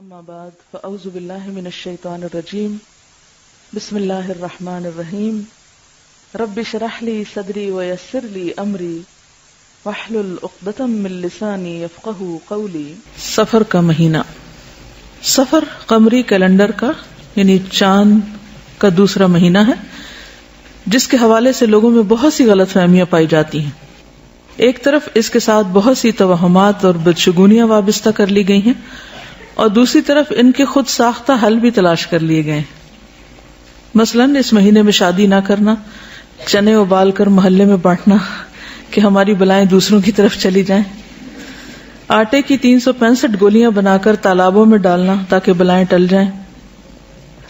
اما بعد فاعوذ باللہ من الشیطان الرجیم بسم اللہ الرحمن الرحیم رب اشرح لی صدری ویسر لی امری واحلل عقدۃ من لسانی یفقہوا قولی۔ سفر کا مہینہ، سفر قمری کیلنڈر کا یعنی چاند کا دوسرا مہینہ ہے، جس کے حوالے سے لوگوں میں بہت سی غلط فہمیاں پائی جاتی ہیں۔ ایک طرف اس کے ساتھ بہت سی توہمات اور بدشگونیاں وابستہ کر لی گئی ہیں، اور دوسری طرف ان کے خود ساختہ حل بھی تلاش کر لیے گئے ہیں۔ مثلاً اس مہینے میں شادی نہ کرنا، چنے ابال کر محلے میں بانٹنا کہ ہماری بلائیں دوسروں کی طرف چلی جائیں، آٹے کی 365 گولیاں بنا کر تالابوں میں ڈالنا تاکہ بلائیں ٹل جائیں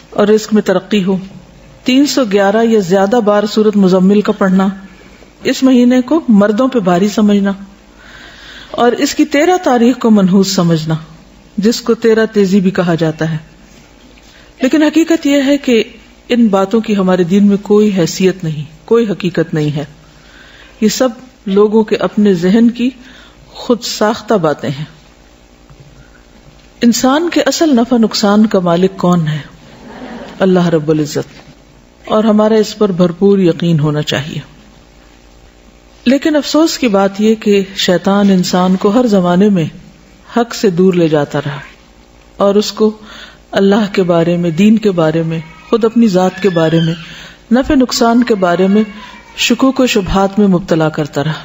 اور رزق میں ترقی ہو، 311 یا زیادہ بار سورۃ مزمل کا پڑھنا، اس مہینے کو مردوں پہ بھاری سمجھنا، اور اس کی 13 تاریخ کو منحوس سمجھنا، جس کو 13 تیزی بھی کہا جاتا ہے۔ لیکن حقیقت یہ ہے کہ ان باتوں کی ہمارے دین میں کوئی حیثیت نہیں، کوئی حقیقت نہیں ہے۔ یہ سب لوگوں کے اپنے ذہن کی خود ساختہ باتیں ہیں۔ انسان کے اصل نفع نقصان کا مالک کون ہے؟ اللہ رب العزت، اور ہمارا اس پر بھرپور یقین ہونا چاہیے۔ لیکن افسوس کی بات یہ کہ شیطان انسان کو ہر زمانے میں حق سے دور لے جاتا رہا اور اس کو اللہ کے بارے میں، دین کے بارے میں، خود اپنی ذات کے بارے میں، نفع نقصان کے بارے میں شکوک و شبہات میں مبتلا کرتا رہا۔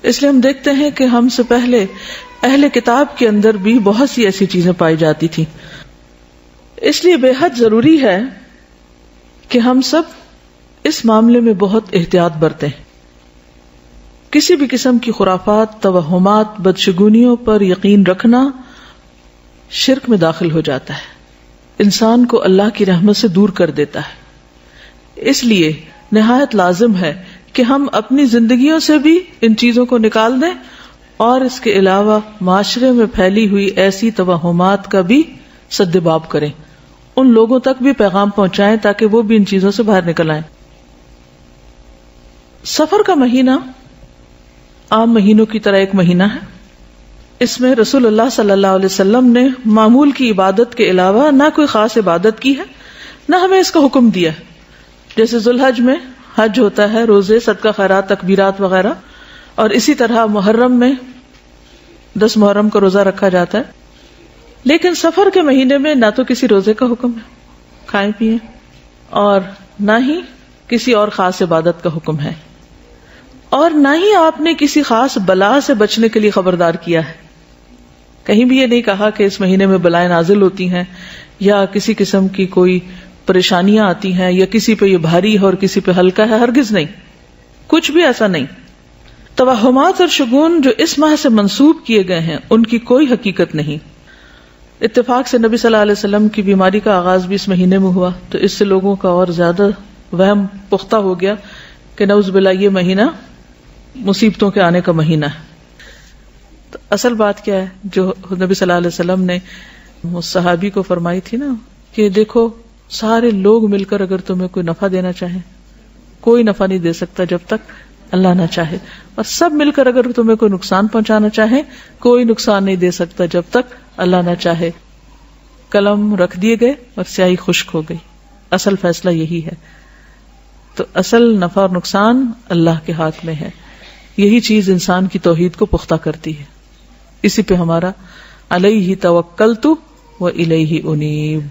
اس لیے ہم دیکھتے ہیں کہ ہم سے پہلے اہل کتاب کے اندر بھی بہت سی ایسی چیزیں پائی جاتی تھیں۔ اس لیے بے حد ضروری ہے کہ ہم سب اس معاملے میں بہت احتیاط برتیں۔ کسی بھی قسم کی خرافات، توہمات، بدشگونیوں پر یقین رکھنا شرک میں داخل ہو جاتا ہے، انسان کو اللہ کی رحمت سے دور کر دیتا ہے۔ اس لیے نہایت لازم ہے کہ ہم اپنی زندگیوں سے بھی ان چیزوں کو نکال دیں، اور اس کے علاوہ معاشرے میں پھیلی ہوئی ایسی توہمات کا بھی سدباب کریں، ان لوگوں تک بھی پیغام پہنچائیں تاکہ وہ بھی ان چیزوں سے باہر نکل آئیں۔ سفر کا مہینہ عام مہینوں کی طرح ایک مہینہ ہے۔ اس میں رسول اللہ صلی اللہ علیہ وسلم نے معمول کی عبادت کے علاوہ نہ کوئی خاص عبادت کی ہے، نہ ہمیں اس کا حکم دیا ہے۔ جیسے ذوالحج میں حج ہوتا ہے، روزے، صدقہ خیرات، تکبیرات وغیرہ، اور اسی طرح محرم میں 10 محرم کا روزہ رکھا جاتا ہے۔ لیکن سفر کے مہینے میں نہ تو کسی روزے کا حکم ہے، کھائیں پیئیں، اور نہ ہی کسی اور خاص عبادت کا حکم ہے، اور نہ ہی آپ نے کسی خاص بلا سے بچنے کے لیے خبردار کیا ہے۔ کہیں بھی یہ نہیں کہا کہ اس مہینے میں بلائیں نازل ہوتی ہیں یا کسی قسم کی کوئی پریشانیاں آتی ہیں یا کسی پہ یہ بھاری ہے اور کسی پہ ہلکا ہے، ہرگز نہیں، کچھ بھی ایسا نہیں۔ توہمات اور شگون جو اس ماہ سے منسوب کیے گئے ہیں ان کی کوئی حقیقت نہیں۔ اتفاق سے نبی صلی اللہ علیہ وسلم کی بیماری کا آغاز بھی اس مہینے میں ہوا، تو اس سے لوگوں کا اور زیادہ وہم پختہ ہو گیا کہ نعوذ باللہ یہ مہینہ مصیبتوں کے آنے کا مہینہ ہے۔ تو اصل بات کیا ہے جو نبی صلی اللہ علیہ وسلم نے صحابی کو فرمائی تھی نا کہ دیکھو سارے لوگ مل کر اگر تمہیں کوئی نفع دینا چاہیں، کوئی نفع نہیں دے سکتا جب تک اللہ نہ چاہے، اور سب مل کر اگر تمہیں کوئی نقصان پہنچانا چاہیں، کوئی نقصان نہیں دے سکتا جب تک اللہ نہ چاہے۔ قلم رکھ دیے گئے اور سیاہی خشک ہو گئی، اصل فیصلہ یہی ہے۔ تو اصل نفع اور نقصان اللہ کے ہاتھ میں ہے، یہی چیز انسان کی توحید کو پختہ کرتی ہے۔ اسی پہ ہمارا علیہ توکلت و الیہ انیب۔